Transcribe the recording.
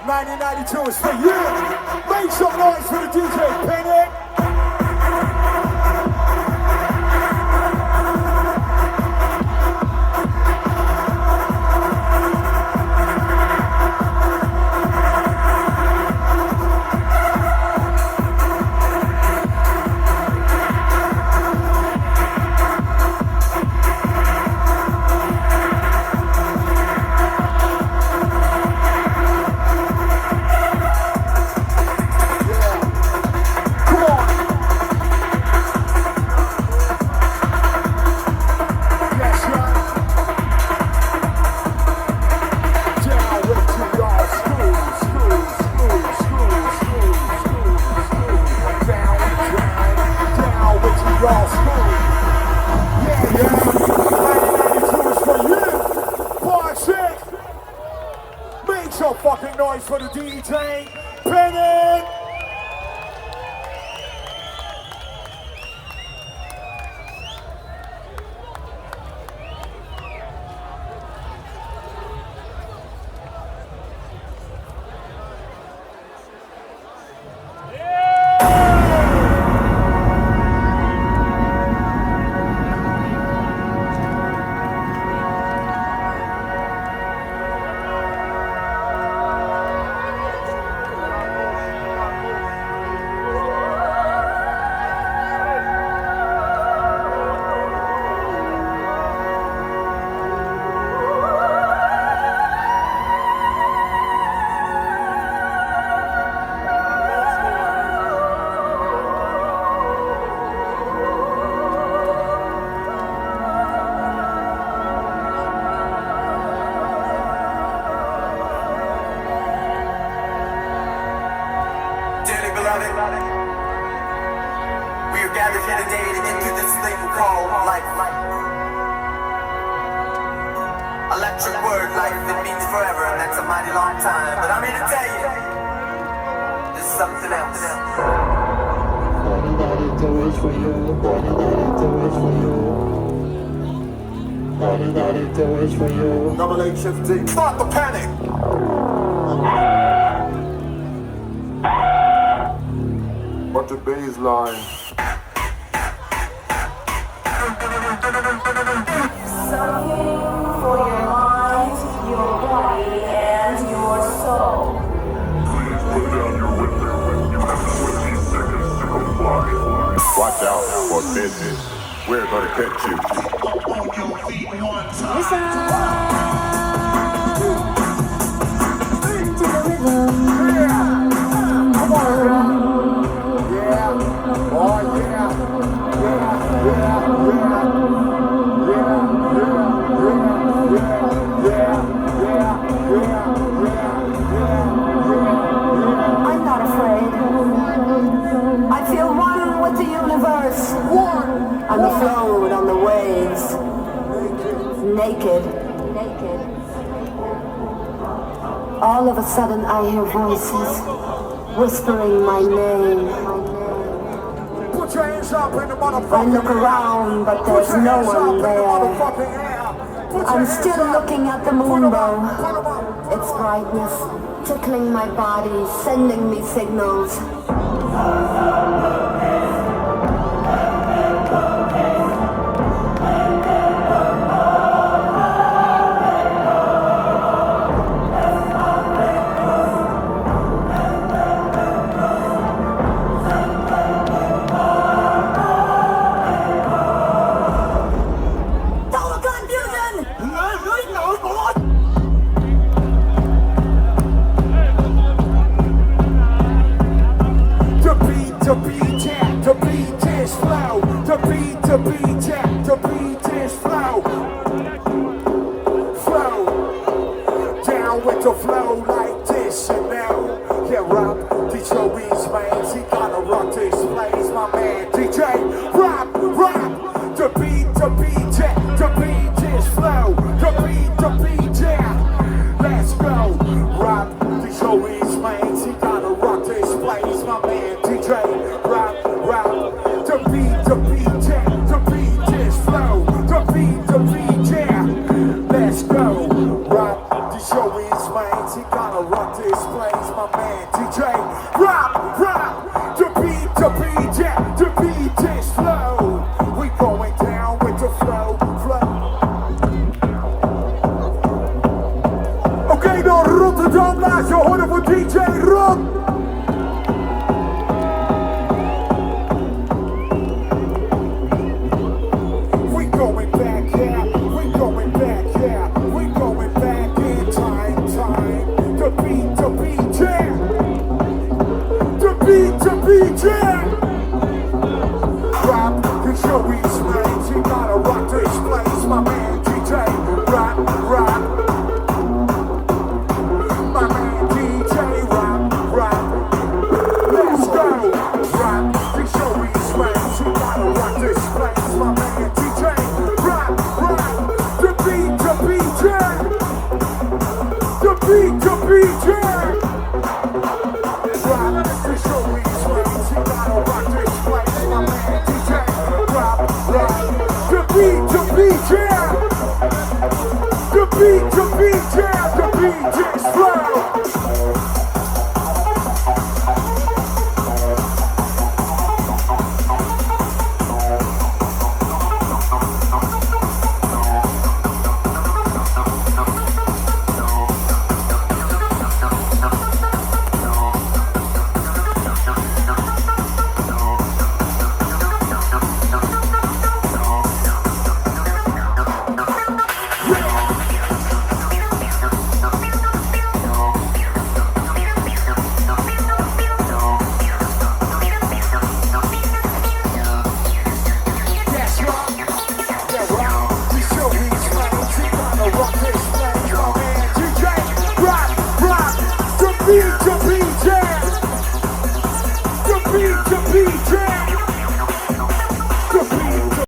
1992 is for you. Make some noise for the DJ, Penny. For the DJ, Penny! Double H shifting. Start the panic. Watch the bass line. Something for your mind, your body, and your soul. Please put down your weapon. You have 20 seconds to comply. Watch out for business. We're gonna catch you. Listen to the rhythm. Come on, yeah. Oh, yeah. I'm not afraid. I feel one with the universe. I'm afloat on the waves. Naked. All of a sudden I hear voices whispering my name. Put your hands up in the motherfucking I look around, but there's no one there. I'm still looking at the moonbow. Its brightness tickling my body, sending me signals. down with the flow like this, you know. Yeah, rock, DJ Reed's man, he gotta rock this place, my man. DJ, rock, the beat, yeah, the beat is flow, the beat, yeah. Let's go, rock, DJ Reed's man, he gotta rock this place, my man. DJ, rock, the beat, yeah, the beat is flow, the beat, yeah. Let's go, rock, DJ Reed's man, he gotta rock this place, my man. DJ, rock, the beat, yeah, the beat is flow. We going down with the flow. Oké, door Rotterdam, laat je horen voor DJ Rot. We going back, yeah, we going back, yeah, we going back in time. The beat, yeah. The beat, yeah. Rock, the show is range. You gotta rock this place, my man. DJ, rock. My man, DJ, rock. Let's go. Rock, the show is range. You gotta rock this place, my man. DJ, rock. The beat, yeah. The beat, yeah. Rock, the show is range. You gotta rock this place, my man. DJ, rock. The beat, yeah. The beat, yeah. The beat is flow. Yes, rock. Yeah, rock. We show these flames. We gotta rock this